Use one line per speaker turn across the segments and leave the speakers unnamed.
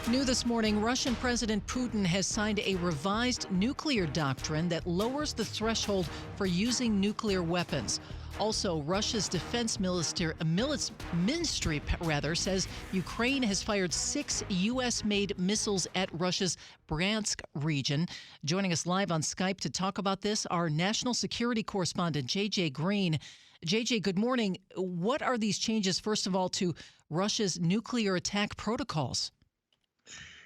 New this morning, Russian President Putin has signed a revised nuclear doctrine that lowers the threshold for using nuclear weapons. Also, Russia's defense ministry says Ukraine has fired 6 U.S.-made missiles at Russia's Bryansk region. Joining us live on Skype to talk about this, our national security correspondent, J.J. Green. J.J., good morning. What are these changes, first of all, to Russia's nuclear attack protocols?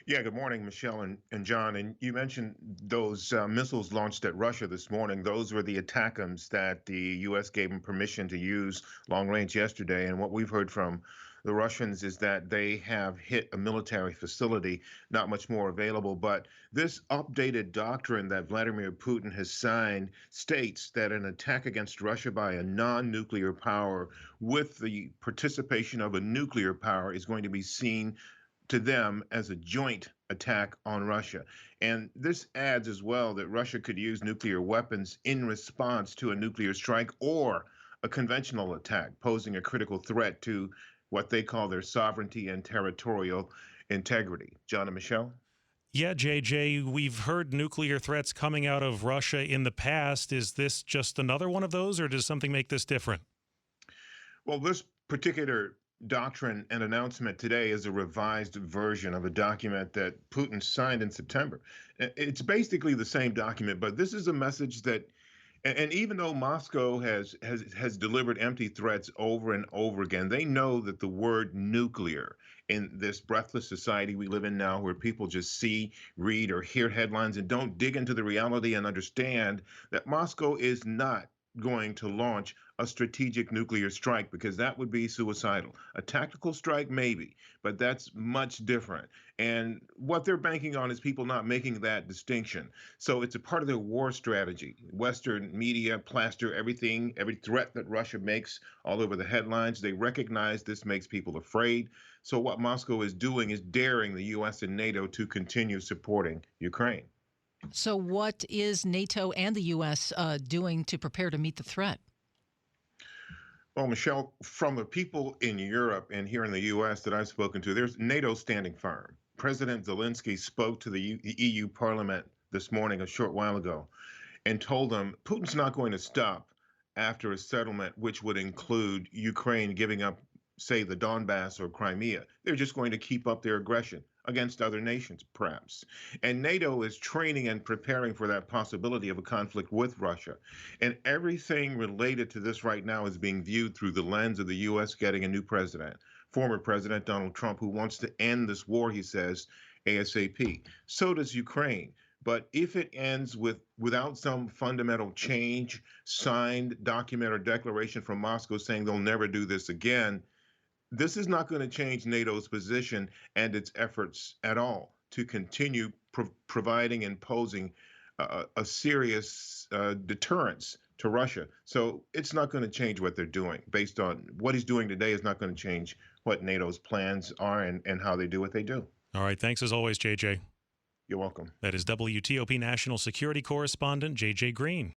Yeah, good morning, Michelle and John. And you mentioned those missiles launched at Russia this morning. Those were the ATACMS that the U.S. gave them permission to use long range yesterday. And what we've heard from the Russians is that they have hit a military facility, not much more available. But this updated doctrine that Vladimir Putin has signed states that an attack against Russia by a non-nuclear power with the participation of a nuclear power is going to be seen to them as a joint attack on Russia. And this adds as well that Russia could use nuclear weapons in response to a nuclear strike or a conventional attack, posing a critical threat to what they call their sovereignty and territorial integrity. John and Michelle?
Yeah, JJ, we've heard nuclear threats coming out of Russia in the past. Is this just another one of those, or does something make this different?
Well, this particular doctrine and announcement today is a revised version of a document that Putin signed in September. It's basically the same document, but this is a message that, and even though Moscow has delivered empty threats over and over again, they know that the word nuclear in this breathless society we live in now, where people just see, read, or hear headlines and don't dig into the reality and understand that Moscow is not going to launch a strategic nuclear strike, because that would be suicidal. A tactical strike, maybe, but that's much different. And what they're banking on is people not making that distinction. So it's a part of their war strategy. Western media plaster everything, every threat that Russia makes all over the headlines. They recognize this makes people afraid. So what Moscow is doing is daring the U.S. and NATO to continue supporting Ukraine.
So what is NATO and the U.S. doing to prepare to meet the threat?
Well, Michelle, from the people in Europe and here in the U.S. that I've spoken to, there's NATO standing firm. President Zelensky spoke to the EU Parliament this morning, a short while ago, and told them Putin's not going to stop after a settlement which would include Ukraine giving up, say, the Donbass or Crimea. They're just going to keep up their aggression against other nations, perhaps. And NATO is training and preparing for that possibility of a conflict with Russia. And everything related to this right now is being viewed through the lens of the U.S. getting a new president, former President Donald Trump, who wants to end this war, he says, ASAP. So does Ukraine. But if it ends without some fundamental change, signed document or declaration from Moscow saying they'll never do this again, this is not going to change NATO's position and its efforts at all to continue providing and posing a serious deterrence to Russia. So it's not going to change what they're doing. Based on what he's doing today is not going to change what NATO's plans are and how they do what they do.
All right. Thanks as always, JJ.
You're welcome.
That is WTOP National Security Correspondent J.J. Green.